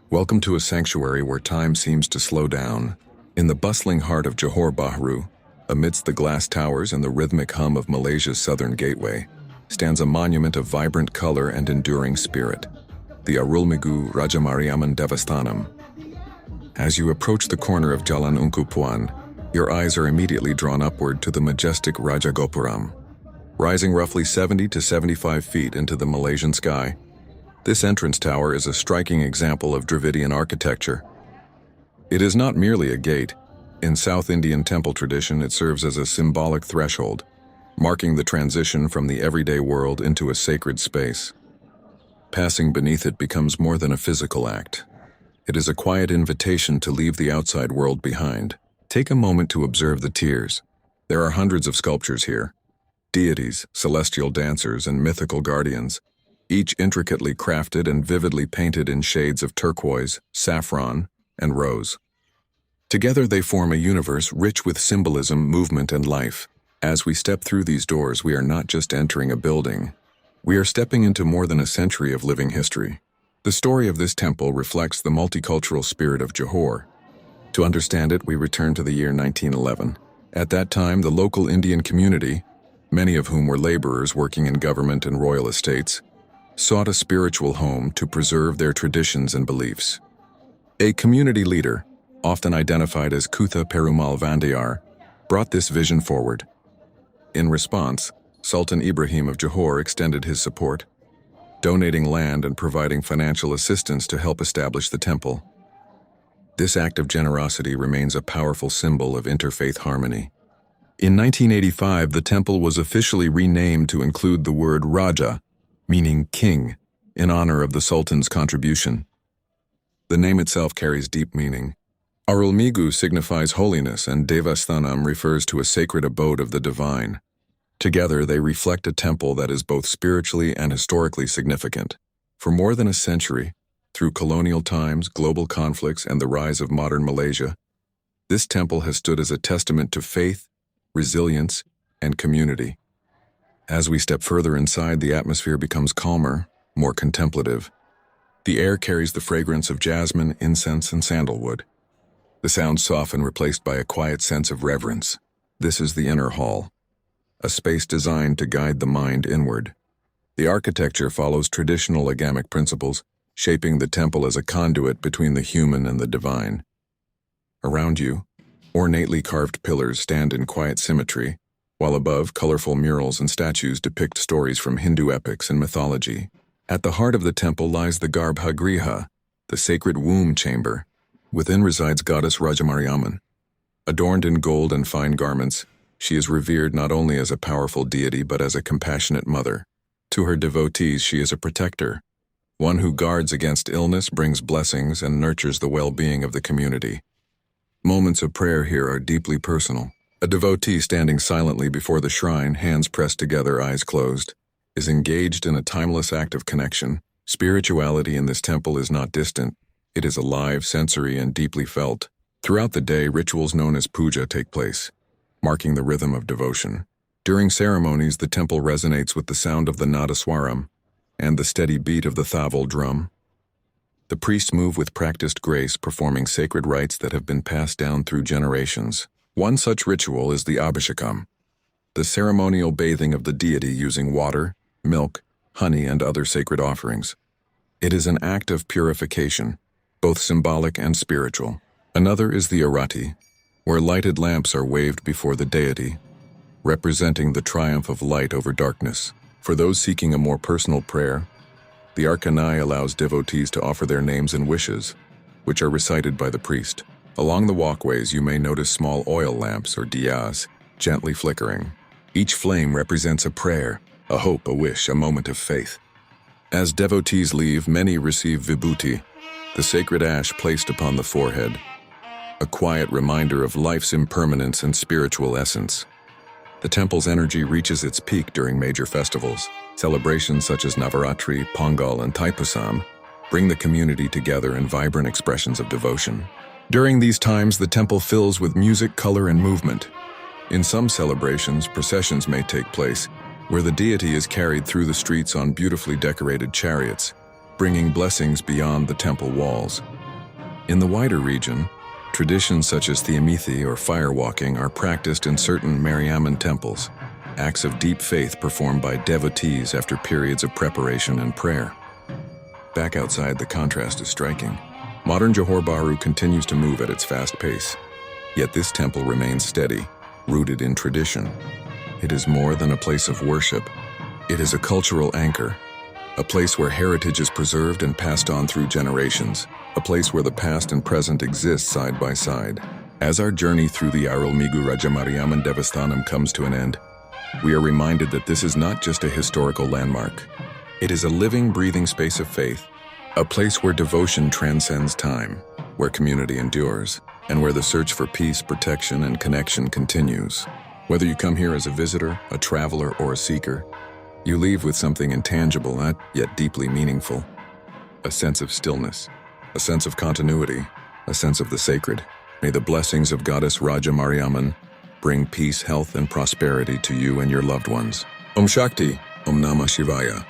Welcome to a sanctuary where time seems to slow down. In the bustling heart of Johor Bahru, amidst the glass towers and the rhythmic hum of Malaysia's southern gateway, stands a monument of vibrant color and enduring spirit, the Arulmigu Rajamariamman Devasthanam. As you approach the corner of Jalan Ungku Puan, your eyes are immediately drawn upward to the majestic rajagopuram. Rising roughly 70 to 75 feet into the Malaysian sky, this entrance tower is a striking example of Dravidian architecture. It is not merely a gate. In South Indian temple tradition, it serves as a symbolic threshold, marking the transition from the everyday world into a sacred space. Passing beneath it becomes more than a physical act. It is a quiet invitation to leave the outside world behind. Take a moment to observe the tiers. There are hundreds of sculptures here. Deities, celestial dancers, and mythical guardians, each intricately crafted and vividly painted in shades of turquoise, saffron, and rose. Together they form a universe rich with symbolism, movement, and life. As we step through these doors, we are not just entering a building. We are stepping into more than a century of living history. The story of this temple reflects the multicultural spirit of Johor. To understand it, we return to the year 1911. At that time, the local Indian community, many of whom were laborers working in government and royal estates, sought a spiritual home to preserve their traditions and beliefs. A community leader, often identified as Kutha Perumal Vandayar, brought this vision forward. In response, Sultan Ibrahim of Johor extended his support, donating land and providing financial assistance to help establish the temple. This act of generosity remains a powerful symbol of interfaith harmony. In 1985, the temple was officially renamed to include the word Raja, meaning king, in honor of the Sultan's contribution. The name itself carries deep meaning. Arulmigu signifies holiness, and Devasthanam refers to a sacred abode of the divine. Together, they reflect a temple that is both spiritually and historically significant. For more than a century, through colonial times, global conflicts, and the rise of modern Malaysia, this temple has stood as a testament to faith, resilience, and community. As we step further inside, the atmosphere becomes calmer, more contemplative. The air carries the fragrance of jasmine, incense, and sandalwood. The sounds soften, replaced by a quiet sense of reverence. This is the inner hall, a space designed to guide the mind inward. The architecture follows traditional agamic principles, shaping the temple as a conduit between the human and the divine. Around you, ornately carved pillars stand in quiet symmetry, while above, colorful murals and statues depict stories from Hindu epics and mythology. At the heart of the temple lies the Garbhagriha, the sacred womb chamber. Within resides goddess Rajamariamman. Adorned in gold and fine garments, she is revered not only as a powerful deity but as a compassionate mother. To her devotees, she is a protector, one who guards against illness, brings blessings, and nurtures the well-being of the community. Moments of prayer here are deeply personal. A devotee standing silently before the shrine, hands pressed together, eyes closed, is engaged in a timeless act of connection. Spirituality in this temple is not distant. It is alive, sensory, and deeply felt. Throughout the day, rituals known as puja take place, marking the rhythm of devotion. During ceremonies, the temple resonates with the sound of the nadaswaram and the steady beat of the thaval drum. The priests move with practiced grace, performing sacred rites that have been passed down through generations. One such ritual is the abhishekam, the ceremonial bathing of the deity using water, milk, honey, and other sacred offerings. It is an act of purification, both symbolic and spiritual. Another is the arati, where lighted lamps are waved before the deity, representing the triumph of light over darkness. For those seeking a more personal prayer, the arkanai allows devotees to offer their names and wishes, which are recited by the priest. Along the walkways, you may notice small oil lamps, or diyas, gently flickering. Each flame represents a prayer, a hope, a wish, a moment of faith. As devotees leave, many receive vibhuti, the sacred ash placed upon the forehead, a quiet reminder of life's impermanence and spiritual essence. The temple's energy reaches its peak during major festivals. Celebrations such as Navaratri, Pongal, and Thaipusam bring the community together in vibrant expressions of devotion. During these times, the temple fills with music, color, and movement. In some celebrations, processions may take place, where the deity is carried through the streets on beautifully decorated chariots, bringing blessings beyond the temple walls. In the wider region, traditions such as Theamithi or firewalking are practiced in certain Mariamman temples, acts of deep faith performed by devotees after periods of preparation and prayer. Back outside, the contrast is striking. Modern Johor Bahru continues to move at its fast pace, yet this temple remains steady, rooted in tradition. It is more than a place of worship. It is a cultural anchor, a place where heritage is preserved and passed on through generations, a place where the past and present exist side by side. As our journey through the Arulmigu Rajamariamman Devasthanam comes to an end, we are reminded that this is not just a historical landmark. It is a living, breathing space of faith, a place where devotion transcends time, where community endures, and where the search for peace, protection, and connection continues. Whether you come here as a visitor, a traveler, or a seeker, you leave with something intangible, yet deeply meaningful. A sense of stillness, a sense of continuity, a sense of the sacred. May the blessings of Goddess Rajamariamman bring peace, health, and prosperity to you and your loved ones. Om Shakti, Om Namah Shivaya.